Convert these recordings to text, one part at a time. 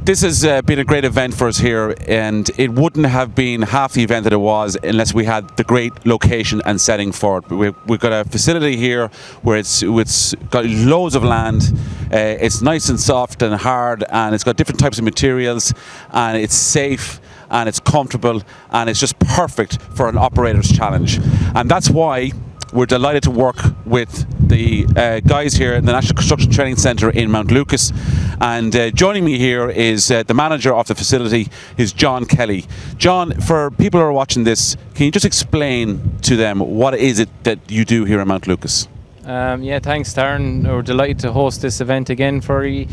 this has been a great event for us here, and it wouldn't have been half the event that it was unless we had the great location and setting for it. We've got a facility here where it's got loads of land. It's nice and soft and hard, and it's got different types of materials, and it's safe and it's comfortable, and it's just perfect for an operator's challenge. And that's why we're delighted to work with the guys here in the National Construction Training Centre in Mount Lucas. And joining me here is the manager of the facility, is John Kelly. John, for people who are watching this, can you just explain to them what is it that you do here in Mount Lucas? Yeah, thanks, Darren. We're delighted to host this event again for you.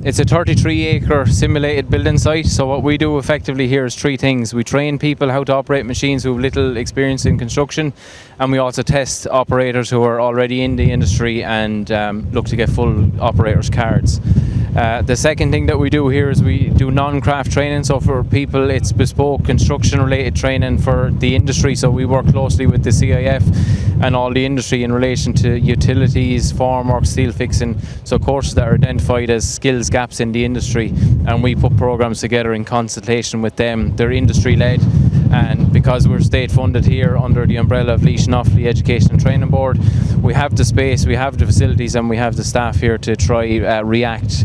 It's a 33-acre simulated building site. So what we do effectively here is three things. We train people how to operate machines who have little experience in construction, and we also test operators who are already in the industry and look to get full operators cards. The second thing that we do here is we do non-craft training. So for people, it's bespoke construction-related training for the industry. So we work closely with the CIF and all the industry in relation to utilities, formwork, steel fixing. So courses that are identified as skills gaps in the industry, and we put programs together in consultation with them. They're industry-led, and because we're state-funded here under the umbrella of Laois and Offaly Education and Training Board, we have the space, we have the facilities, and we have the staff here to try react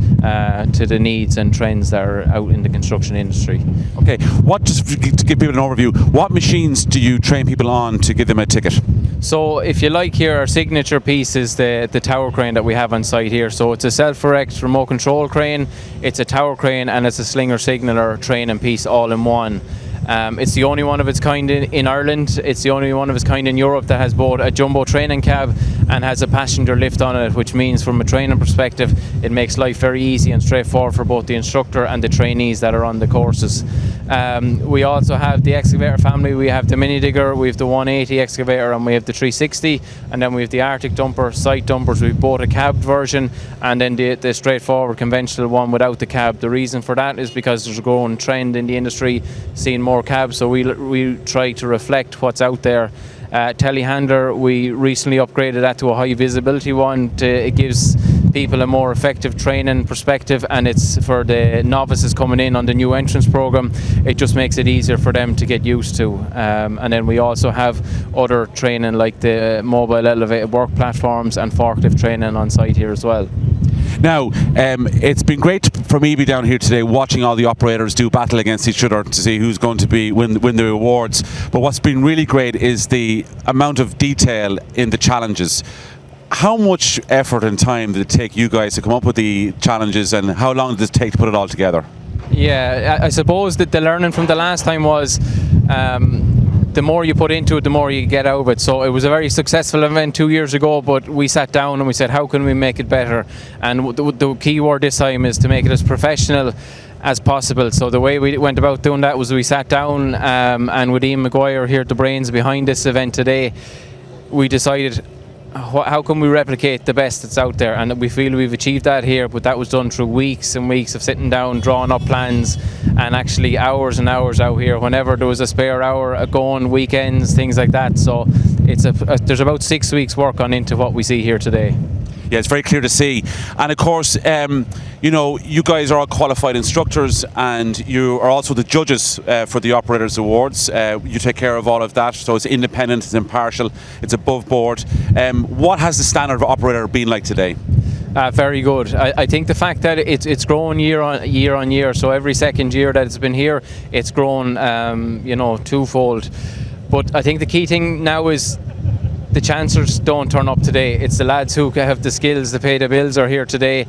to the needs and trends that are out in the construction industry. Okay, just to give people an overview, what machines do you train people on to give them a ticket? So if you like here, our signature piece is the tower crane that we have on site here. So it's a self-erect remote control crane, it's a tower crane, and it's a slinger signaller training piece all in one. It's the only one of its kind in Ireland. It's the only one of its kind in Europe that has both a jumbo training cab and has a passenger lift on it, which means from a training perspective it makes life very easy and straightforward for both the instructor and the trainees that are on the courses. We also have the excavator family. We have the mini digger, we have the 180 excavator, and we have the 360, and then we have the Arctic dumper, site dumpers. We've both a cabbed version and then the straightforward conventional one without the cab. The reason for that is because there's a growing trend in the industry seeing more cabs, so we try to reflect what's out there. Telehandler, we recently upgraded that to a high visibility one. It gives people a more effective training perspective, and it's for the novices coming in on the new entrance program. It just makes it easier for them to get used to. And then we also have other training like the mobile elevated work platforms and forklift training on site here as well. Now, it's been great for me to be down here today watching all the operators do battle against each other to see who's going to win the awards. But what's been really great is the amount of detail in the challenges. How much effort and time did it take you guys to come up with the challenges, and how long did it take to put it all together? Yeah, I suppose that the learning from the last time was the more you put into it, the more you get out of it. So it was a very successful event 2 years ago, but we sat down and we said, how can we make it better? And the key word this time is to make it as professional as possible. So the way we went about doing that was we sat down and with Ian Maguire here, the brains behind this event today, we decided how can we replicate the best that's out there, and we feel we've achieved that here, but that was done through weeks and weeks of sitting down, drawing up plans, and actually hours and hours out here whenever there was a spare hour going, weekends, things like that. So it's there's about 6 weeks work on into what we see here today. Yeah, it's very clear to see. And of course, you know, you guys are all qualified instructors, and you are also the judges for the Operators Awards. You take care of all of that, so it's independent, it's impartial, it's above board. What has the standard of operator been like today? Very good. I think the fact that it's grown year on year, so every second year that it's been here, it's grown, you know, twofold. But I think the key thing now is the chancellors don't turn up today. It's the lads who have the skills to pay the bills are here today.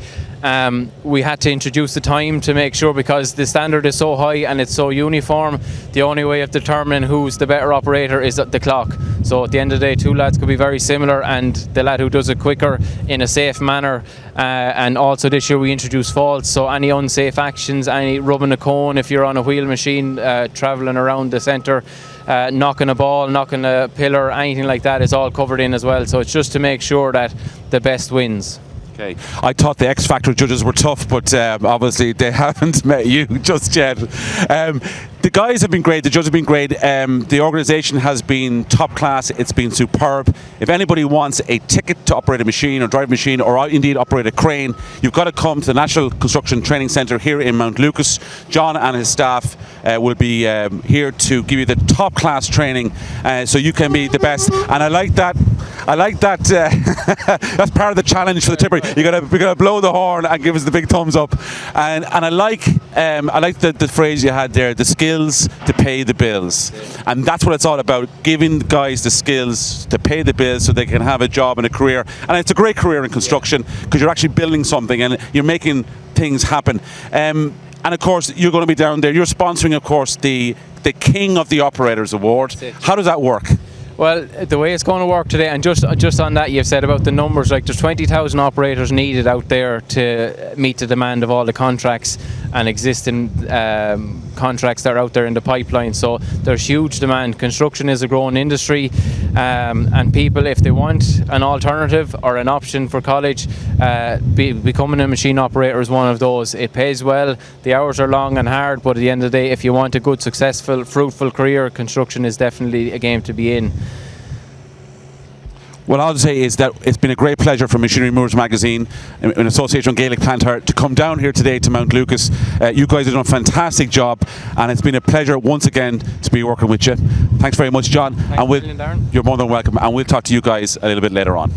We had to introduce the time to make sure, because the standard is so high and it's so uniform, the only way of determining who's the better operator is at the clock. So at the end of the day, two lads could be very similar, and the lad who does it quicker in a safe manner. And also this year we introduced faults, so any unsafe actions, any rubbing a cone if you're on a wheel machine travelling around the centre, knocking a ball, knocking a pillar, anything like that is all covered in as well. So it's just to make sure that the best wins. Okay. I thought the X Factor judges were tough, but obviously they haven't met you just yet. The guys have been great. The judges have been great. The organisation has been top class. It's been superb. If anybody wants a ticket to operate a machine or drive a machine or indeed operate a crane, you've got to come to the National Construction Training Centre here in Mount Lucas. John and his staff will be here to give you the top class training so you can be the best. And I like that. That's part of the challenge for the tipper. We gotta blow the horn and give us the big thumbs up. And I like the phrase you had there: the skills to pay the bills. And that's what it's all about: giving the guys the skills to pay the bills so they can have a job and a career. And it's a great career in construction because you're actually building something and you're making things happen. And of course, you're going to be down there. You're sponsoring, of course, the King of the Operators Award. How does that work? Well, the way it's going to work today, and just on that, you've said about the numbers, like there's 20,000 operators needed out there to meet the demand of all the contracts and existing contracts that are out there in the pipeline. So there's huge demand. Construction is a growing industry, and people, if they want an alternative or an option for college, becoming a machine operator is one of those. It pays well, the hours are long and hard, but at the end of the day, if you want a good, successful, fruitful career, construction is definitely a game to be in. What I'll say is that it's been a great pleasure for Machinery Movers Magazine in association with Gaelic Planter to come down here today to Mount Lucas. You guys have done a fantastic job, and it's been a pleasure once again to be working with you. Thanks very much, John. Thanks, Darren. You're more than welcome, and we'll talk to you guys a little bit later on.